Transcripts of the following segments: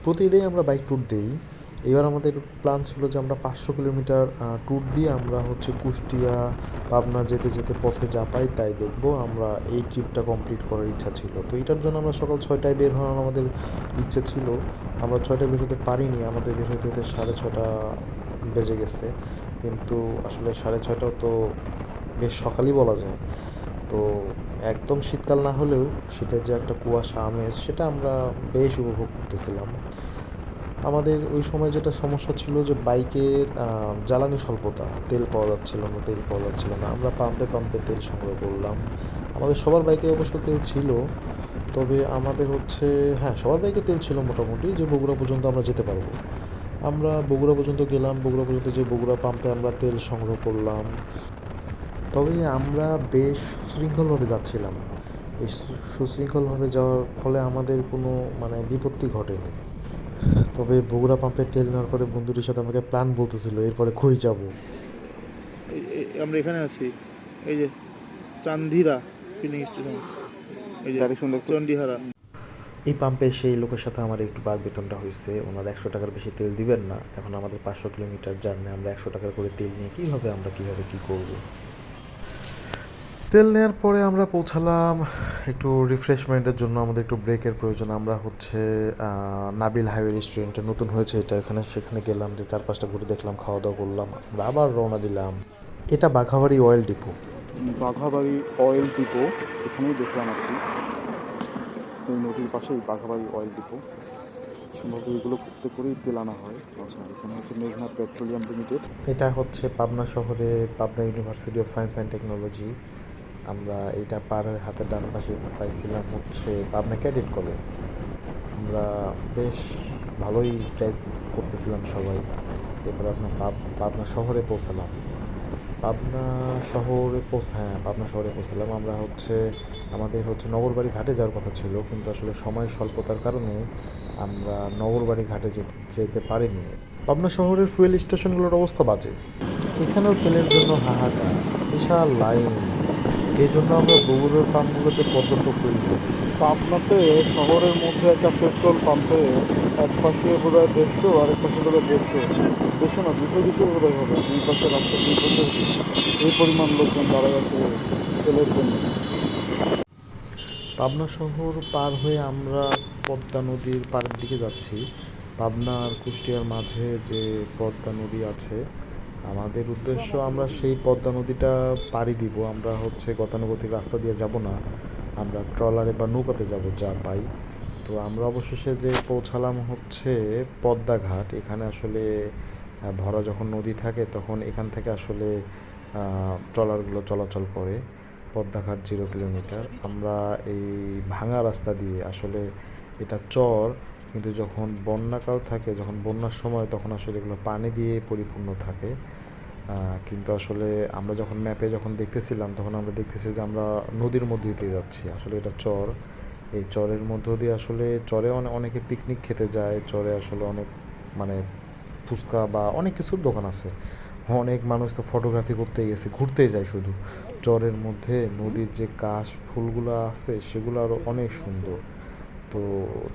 প্রতিদিনই আমরা bike tour দিই। এবার আমাদের প্ল্যান ছিল যে আমরা 500 কিলোমিটার ট্যুর দিয়ে আমরা হচ্ছে কুষ্টিয়া, পাবনা যেতে যেতে পথে যা পাই তাই দেখব। আমরা এই ট্রিপটা কমপ্লিট করার ইচ্ছা ছিল। তো এটার জন্য আমরা সকাল 6টায় বের হওয়ার আমাদের ইচ্ছে ছিল। আমরা 6টায় বের হতে পারিনি। আমাদের বের হতে হতে 6:30 বেজে গেছে। কিন্তু আসলে 6:30টাও তো বেশ সকালই বলা যায়। তো একদম শীতকাল না হলেও শীতের যে একটা কুয়াশা আমেজ সেটা আমরা বেশ উপভোগ করতেছিলাম। আমাদের ওই সময় যেটা সমস্যা ছিল যে বাইকের জ্বালানি স্বল্পতা, তেল পাওয়া যাচ্ছিল না। আমরা পাম্পে পাম্পে তেল সংগ্রহ করলাম। আমাদের সবার বাইকে অবশ্য তেল ছিল, তবে আমাদের হচ্ছে হ্যাঁ, সবার বাইকে তেল ছিল মোটামুটি, যে বগুড়া পর্যন্ত আমরা যেতে পারবো। আমরা বগুড়া পর্যন্ত গেলাম, বগুড়া পর্যন্ত যে বগুড়া পাম্পে আমরা তেল সংগ্রহ করলাম। তবে আমরা বেশ সুশৃঙ্খলভাবে যাচ্ছিলাম। এই সুশৃঙ্খলভাবে যাওয়ার ফলে আমাদের কোনো মানে বিপত্তি ঘটেনি। তবে বগুড়া পাম্পে তেল নেওয়ার পরে বন্ধুটির সাথে আমাকে প্ল্যান বলতেছিল এরপরে কই যাব। আমরা এখানে আছি, এই যে চান্দিরা ফিলিং স্টেশন, এই যে চন্ডিহারা। এই পাম্পে সেই লোকের সাথে আমার একটু বাকবিতণ্ডা হয়েছে। ওনারা 100 টাকার বেশি তেল দিবেন না। এখন আমাদের 500 কিলোমিটার জার্নি, আমরা 100 টাকার করে তেল নিয়ে কীভাবে কী করব। তেল নেওয়ার পরে আমরা পৌঁছালাম। একটু রিফ্রেশমেন্টের জন্য আমাদের একটু ব্রেকের প্রয়োজন। আমরা হচ্ছে নাবিল হাইওয়ে রেস্টুরেন্টে, নতুন হয়েছে এটা, সেখানে গেলাম, যে 4-5টা ঘুরে দেখলাম, খাওয়া দাওয়া করলাম, আমরা আবার রওনা দিলাম। এটা বাঘাবাড়ি অয়েল ডিপো। বাঘাবাড়ি অয়েল ডিপো এখানেই দেখলাম আর কি, এই নদীর পাশেই বাঘাবাড়ি অয়েল ডিপো। সম্ভবত এগুলো করতে করেই তেল আনা হয়। আচ্ছা, এখানে হচ্ছে মেঘনা পেট্রোলিয়াম লিমিটেড। এটা হচ্ছে পাবনা শহরে Pabna university of science and technology. আমরা এইটা পাড়ের হাতের ডান পাশে পাইছিলাম হচ্ছে পাবনা ক্যাডেট কলেজ। আমরা বেশ ভালোই ড্রাইভ করতেছিলাম সবাই। এরপর আপনার পাবনা শহরে পৌঁছালাম। পাবনা শহরে পৌঁছালাম। আমরা হচ্ছে আমাদের হচ্ছে নগরবাড়ি ঘাটে যাওয়ার কথা ছিল, কিন্তু আসলে সময় স্বল্পতার কারণে আমরা নগরবাড়ি ঘাটে যেতে পারিনি। পাবনা শহরের ফুয়েল স্টেশনগুলোর অবস্থা বাজে। এখানেও তেলের জন্য হাহাকার, বিশাল লাইন। এই জন্য আমরা বগুড়ার পাম্পগুলোতে পর্যন্ত ফুয়েল নিয়েছি। পাবনাতে শহরের মধ্যে একটা পেট্রোল পাম্পে এক পাশে বোধ হয় 150, আরেক পাশে বোধ হয় 150 না 200 বোধ হয় হবে। দুই পাশে রাস্তা, দুই পাশে এই পরিমাণ লোকজন দাঁড়ায় আছে তেলের জন্য। পাবনা শহর পার হয়ে আমরা পদ্মা নদীর পাড়ের দিকে যাচ্ছি। পাবনা আর কুষ্টিয়ার মাঝে যে পদ্মা নদী আছে, আমাদের উদ্দেশ্য আমরা সেই পদ্মা নদীটা পাড়ি দিব। আমরা হচ্ছে গতানুগতিক রাস্তা দিয়ে যাব না, আমরা ট্রলারে বা নৌকাতে যাব যা পাই। তো আমরা অবশেষে যে পৌঁছালাম হচ্ছে পদ্মা ঘাট। এখানে আসলে ভরা যখন নদী থাকে তখন এখান থেকে আসলে ট্রলারগুলো চলাচল করে। পদ্মাঘাট 0 কিলোমিটার। আমরা এই ভাঙা রাস্তা দিয়ে, আসলে এটা চর, কিন্তু যখন বন্যাকাল থাকে, যখন বন্যার সময়, তখন আসলে এগুলো পানি দিয়ে পরিপূর্ণ থাকে। কিন্তু আসলে আমরা যখন ম্যাপে যখন দেখতেছিলাম, তখন আমরা দেখতেছি যে আমরা নদীর মধ্যে দিয়ে যাচ্ছি। আসলে এটা চর। এই চরের মধ্য দিয়ে আসলে চরে অনেকে পিকনিক খেতে যায়। চরে আসলে অনেক মানে ফুচকা বা অনেক কিছুর দোকান আছে। অনেক মানুষ তো ফটোগ্রাফি করতে গেছে, ঘুরতে যায় শুধু। চরের মধ্যে নদীর যে কাশ ফুলগুলো আছে সেগুলো আরও অনেক সুন্দর। তো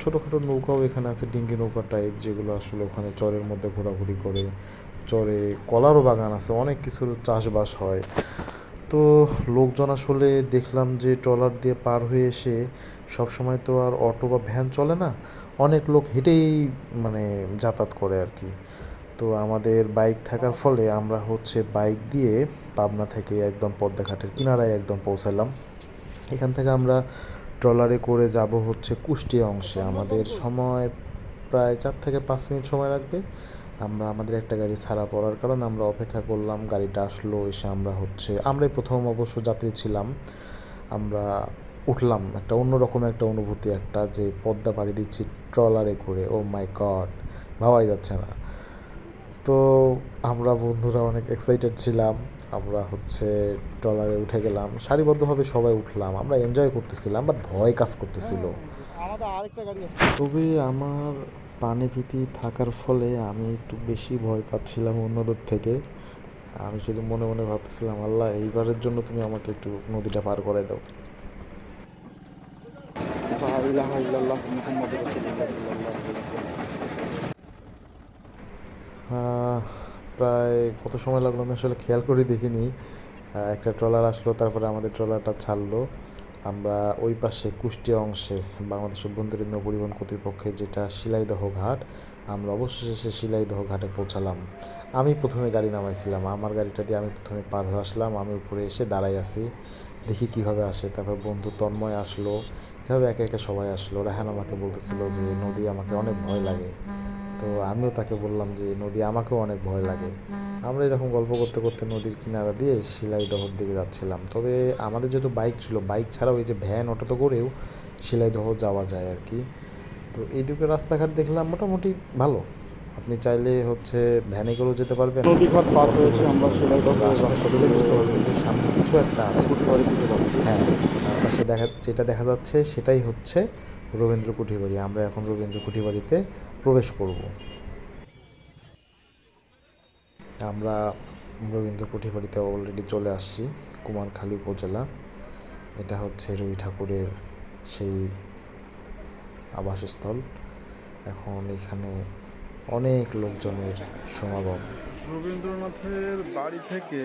ছোটোখাটো নৌকাও এখানে আছে, ডিঙ্গি নৌকা টাইপ, যেগুলো আসলে ওখানে চরের মধ্যে ঘোরাঘুরি করে। চরে কলারও বাগান আছে, অনেক কিছুর চাষবাস হয়। তো লোকজন আসলে দেখলাম যে ট্রলার দিয়ে পার হয়ে এসে, সব সময় তো আর অটো বা ভ্যান চলে না, অনেক লোক হেঁটেই মানে যাতায়াত করে আর কি। তো আমাদের বাইক থাকার ফলে আমরা হচ্ছে বাইক দিয়ে পাবনা থেকে একদম পদ্মাঘাটের কিনারায় একদম পৌঁছালাম। এখান থেকে আমরা ট্রলারে করে যাব হচ্ছে কুষ্টিয়া অংশে। আমাদের সময় প্রায় 4 থেকে 5 মিনিট সময় লাগবে। আমাদের একটা গাড়ি ছাড়া পড়ার কারণে আমরা অপেক্ষা করলাম, গাড়িটা আসলো, এসে আমরাই প্রথম অবশ্য যাত্রী ছিলাম। আমরা উঠলাম, একটা অন্যরকম একটা অনুভূতি, একটা যে পদ্মা পাড়ি দিচ্ছি ট্রলারে করে, ও মাই গড, ভাবাই যাচ্ছে না। তো আমরা বন্ধুরা অনেক এক্সাইটেড ছিলাম। আমরা হচ্ছে ট্রলারে উঠে গেলাম, সারিবদ্ধভাবে সবাই উঠলাম, আমরা এনজয় করতেছিলাম, বাট ভয় কাজ করতেছিল। তবে আমার পানি ভীতি থাকার ফলে আমি একটু বেশি ভয় পাচ্ছিলাম অন্যদের থেকে। আমি শুধু মনে মনে ভাবতেছিলাম, আল্লাহ এইবারের জন্য তুমি আমাকে একটু নদীটা পার করে দাও। লা ইলাহা ইল্লাল্লাহ মুহাম্মাদুর রাসূলুল্লাহ সাল্লাল্লাহু আলাইহি ওয়াসাল্লাম। প্রায় কত সময় লাগলো আমি আসলে খেয়াল করে দেখিনি। একটা ট্রলার আসলো, তারপরে আমাদের ট্রলারটা ছাড়লো। আমরা ওই পাশে কুষ্টিয়া অংশে বাংলাদেশ অভ্যন্তরীণ নৌপরিবহন কর্তৃপক্ষের যেটা শিলাইদহ ঘাট, আমরা অবশেষে সে শিলাইদহ ঘাটে পৌঁছালাম। আমি প্রথমে গাড়ি নামাইছিলাম, আমার গাড়িটা দিয়ে আমি প্রথমে পার হয়ে আসলাম। আমি উপরে এসে দাঁড়াই আছি, দেখি কীভাবে আসে। তারপর বন্ধু তন্ময় আসলো, এভাবে একে একে সবাই আসলো। রায়হান আমাকে বলতেছিল যে নদী আমাকে অনেক ভয় লাগে, তো আমিও তাকে বললাম যে নদী আমাকেও অনেক ভয় লাগে। আমরা এরকম গল্প করতে করতে নদীর কিনারা দিয়ে শিলাইদহর দিকে যাচ্ছিলাম। তবে আমাদের যেহেতু বাইক ছিল, বাইক ছাড়াও এই যে ভ্যান অটোতে করেও শিলাইদহ যাওয়া যায় আর কি। তো এইদিকে রাস্তাঘাট দেখলাম মোটামুটি ভালো, আপনি চাইলে হচ্ছে ভ্যানে করেও যেতে পারবেন, নদীঘাট পার হয়েছে আমরা তবে শিলাইদহ আসলে সকলে বুঝতে পারবেন যে সামনে কিছু একটা আছে। কুঠিবাড়ির দিকে যাচ্ছি। হ্যাঁ, তার পাশে যেটা দেখা যাচ্ছে সেটাই হচ্ছে রবীন্দ্র কুঠিবাড়ি। আমরা এখন রবীন্দ্র কুঠিবাড়িতে প্রবেশ করব। আমরা রবীন্দ্র কুঠিবাড়িতে অলরেডি চলে আসছি, কুমারখালী উপজেলা। এটা হচ্ছে রবি ঠাকুরের সেই আবাসস্থল। এখন এখানে অনেক লোকজনের সমাগম। রবীন্দ্রনাথের বাড়ি থেকে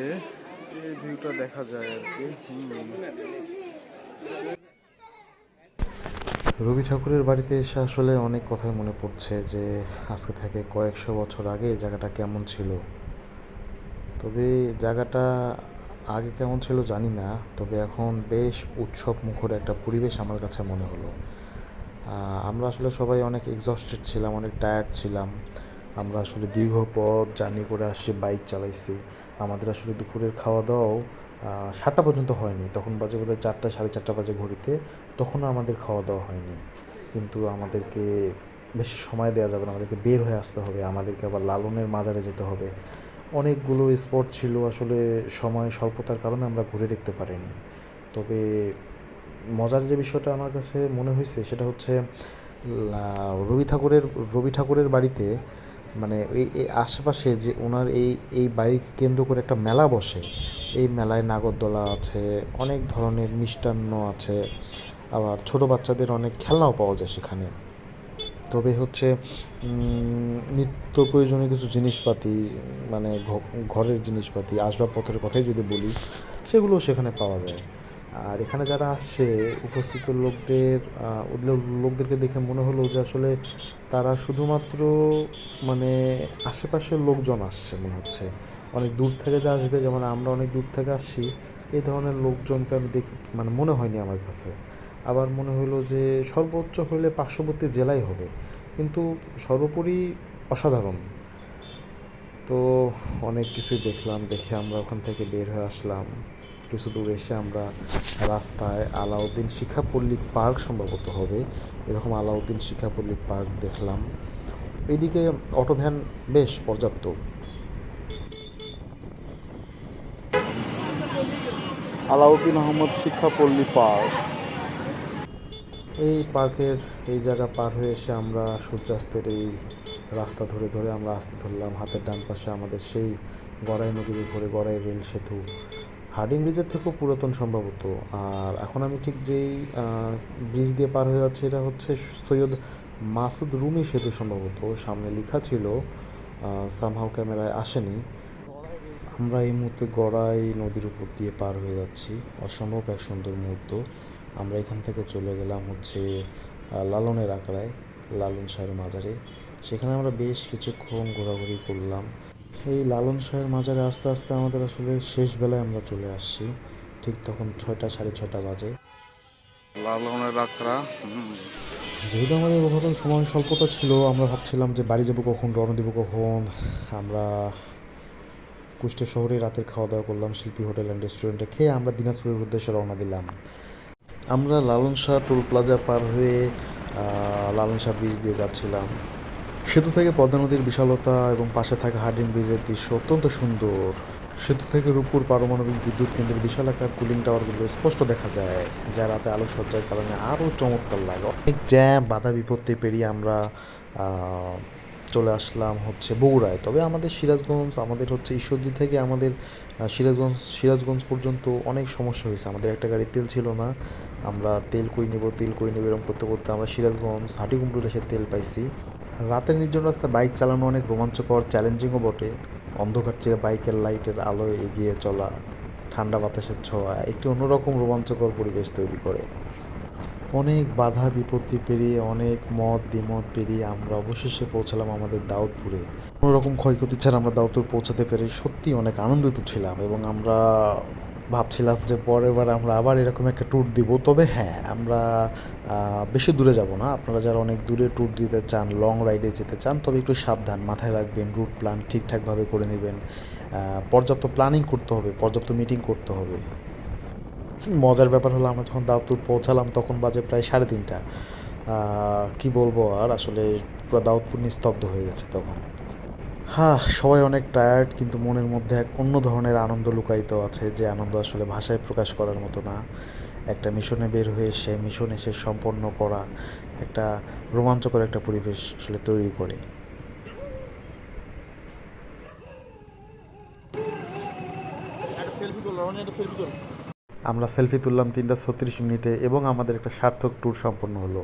এই ভিউটা দেখা যায় আর কি। রবি ঠাকুরের বাড়িতে এসে আসলে অনেক কথাই মনে পড়ছে, যে আজকে থেকে কয়েকশো বছর আগে জায়গাটা কেমন ছিল। তবে জায়গাটা আগে কেমন ছিল জানি না, তবে এখন বেশ উৎসব মুখর একটা পরিবেশ আমার কাছে মনে হলো। আমরা আসলে সবাই অনেক এক্সস্টেড ছিলাম, অনেক টায়ার্ড ছিলাম। আমরা আসলে দীর্ঘ পথ জার্নি করে আসছি, বাইক চালাইছি। আমাদের আসলে দুপুরের খাওয়া দাওয়াও 7টা পর্যন্ত হয়নি, তখন বাজে বোধহয় 4টা, 4:30 বাজে ঘড়িতে। তখনও আমাদের খাওয়া দাওয়া হয়নি, কিন্তু আমাদেরকে বেশি সময় দেওয়া যাবে না, আমাদেরকে বের হয়ে আসতে হবে, আমাদেরকে আবার লালনের মাজারে যেতে হবে। অনেকগুলো স্পট ছিল, আসলে সময় স্বল্পতার কারণে আমরা ঘুরে দেখতে পারিনি। তবে মজার যে বিষয়টা আমার কাছে মনে হয়েছে সেটা হচ্ছে রবি ঠাকুরের বাড়িতে, মানে এই আশেপাশে যে ওনার এই বাড়িকে কেন্দ্র করে একটা মেলা বসে। এই মেলায় নাগরদোলা আছে, অনেক ধরনের মিষ্টান্ন আছে, আবার ছোট বাচ্চাদের অনেক খেলনাও পাওয়া যায় সেখানে। তবে হচ্ছে নিত্য প্রয়োজনীয় কিছু জিনিসপাতি, মানে ঘরের জিনিসপাতি, আসবাবপত্রের কথাই যদি বলি, সেগুলো সেখানে পাওয়া যায়। আর এখানে যারা আসছে, উপস্থিত লোকদেরকে দেখে মনে হলো যে আসলে তারা শুধুমাত্র মানে আশেপাশের লোকজন আসছে মনে হচ্ছে। অনেক দূর থেকে যে আসবে, যেমন আমরা অনেক দূর থেকে আসছি, এই ধরনের লোকজনকে আমি মানে মনে হয়নি আমার কাছে। আবার মনে হলো যে সর্বোচ্চ হলে পার্শ্ববর্তী জেলাই হবে, কিন্তু সর্বোপরি অসাধারণ। তো অনেক কিছুই দেখলাম, দেখে আমরা ওখান থেকে বের হয়ে আসলাম। কিছু দূর এসে আমরা রাস্তায় আলাউদ্দিন শিখাপল্লী পার্ক সম্ভবত হবে, এরকম আলাউদ্দিন শিখাপল্লী পার্ক দেখলাম। এইদিকে অটো ভ্যান বেশ পর্যাপ্ত। আলাউদ্দিন আহমদ শিক্ষাপল্লী পার্ক। এই পার্কের এই জায়গা পার হয়ে এসে আমরা সূর্যাস্তের এই রাস্তা ধরে ধরে আমরা আসতে ধরলাম। হাতের ডান পাশে আমাদের সেই গড়াই নদীর উপরে গড়াই রেল সেতু, হার্ডিং ব্রিজের থেকেও পুরাতন সম্ভবত। আর এখন আমি ঠিক যেই ব্রিজ দিয়ে পার হয়ে যাচ্ছি, এটা হচ্ছে সৈয়দ মাসুদ রুমি সেতু সম্ভবত। সামনে লেখা ছিল, সামহাও ক্যামেরায় আসেনি। আমরা এই মুহূর্তে গড়াই নদীর উপর দিয়ে পার হয়ে যাচ্ছি, অসম্ভব এক সুন্দর মুহূর্ত। আমরা এখান থেকে চলে গেলাম হচ্ছে লালনের আখড়ায়, লালন শাহের মাজারে। সেখানে আমরা বেশ কিছুক্ষণ ঘোরাঘুরি করলাম। এই লালন শাহের মাজারে আস্তে আস্তে আমাদের আসলে শেষ বেলায় আমরা চলে আসছি। ঠিক তখন 6টা, 6:30 বাজে। লালনের আখড়া। যেহেতু আমাদের ওভারঅল সময় স্বল্পতা ছিল, আমরা ভাবছিলাম যে বাড়ি যাবো কখন, রওনা দেবো কখন। আমরা কুষ্টিয়া শহরে রাতের খাওয়া দাওয়া করলাম শিল্পী হোটেল অ্যান্ড রেস্টুরেন্টে খেয়ে আমরা দিনাজপুরের উদ্দেশ্যে রওনা দিলাম। আমরা লালন শাহ টোল প্লাজা পার হয়ে লালন শাহ ব্রিজ দিয়ে যাচ্ছিলাম। সেতু থেকে পদ্মা নদীর বিশালতা এবং পাশে থাকা হার্ডিং ব্রিজের দৃশ্য অত্যন্ত সুন্দর। সেতু থেকে রূপপুর পারমাণবিক বিদ্যুৎ কেন্দ্রের বিশালাকার কুলিং টাওয়ারগুলো স্পষ্ট দেখা যায়, যা রাতে আলোকসজ্জার কারণে আরও চমৎকার লাগে। অনেক জ্যাম বাধা বিপত্তি পেরিয়ে আমরা চলে আসলাম হচ্ছে বগুড়ায়। তবে আমাদের সিরাজগঞ্জ, আমাদের হচ্ছে ঈশ্বরদী থেকে আমাদের সিরাজগঞ্জ পর্যন্ত অনেক সমস্যা হয়েছে। আমাদের একটা গাড়ির তেল ছিল না, আমরা তেল কই নেব এরকম করতে করতে আমরা সিরাজগঞ্জ হাটিকুমরুল এসে তেল পাইছি। রাতের নির্জন রাস্তায় বাইক চালানো অনেক রোমাঞ্চকর, চ্যালেঞ্জিংও বটে। অন্ধকার চিরে বাইকের লাইটের আলোয় এগিয়ে চলা, ঠান্ডা বাতাসের ছোঁয়া একটি অন্যরকম রোমাঞ্চকর পরিবেশ তৈরি করে। অনেক বাধা বিপত্তি পেরিয়ে, অনেক মত দ্বিমত পেরিয়ে আমরা অবশেষে পৌঁছালাম আমাদের দাউদপুরে। কোনো রকম ক্ষয়ক্ষতি ছাড়া আমরা দাউদপুর পৌঁছাতে পেরে সত্যি অনেক আনন্দিত ছিলাম, এবং আমরা ভাবছিলাম যে পরের বার আমরা আবার এরকম একটা ট্যুর দিব। তবে হ্যাঁ, আমরা বেশি দূরে যাব না। আপনারা যারা অনেক দূরে ট্যুর দিতে চান, লং রাইডে যেতে চান, তবে একটু সাবধান, মাথায় রাখবেন, রুট প্ল্যান ঠিকঠাকভাবে করে নেবেন। পর্যাপ্ত প্ল্যানিং করতে হবে, পর্যাপ্ত মিটিং করতে হবে। মজার ব্যাপার হলো, আমরা যখন দাউদপুর পৌঁছালাম তখন বাজে প্রায় 3:30। কি বলবো আর, আসলে পুরো দাউদপুর নিস্তব্ধ হয়ে গেছে তখন। হ্যাঁ, সবাই অনেক টায়ার্ড, কিন্তু মনের মধ্যে এক অন্য ধরনের আনন্দ লুকায়িত আছে, যে আনন্দ আসলে ভাষায় প্রকাশ করার মতো না। একটা মিশনে বের হয়ে সে মিশন এসে সম্পন্ন করা একটা রোমাঞ্চকর একটা পরিবেশ আসলে তৈরি করে। আমরা সেলফি তুললাম 3:36 মিনিটে, এবং আমাদের একটা সার্থক ট্যুর সম্পন্ন হলো।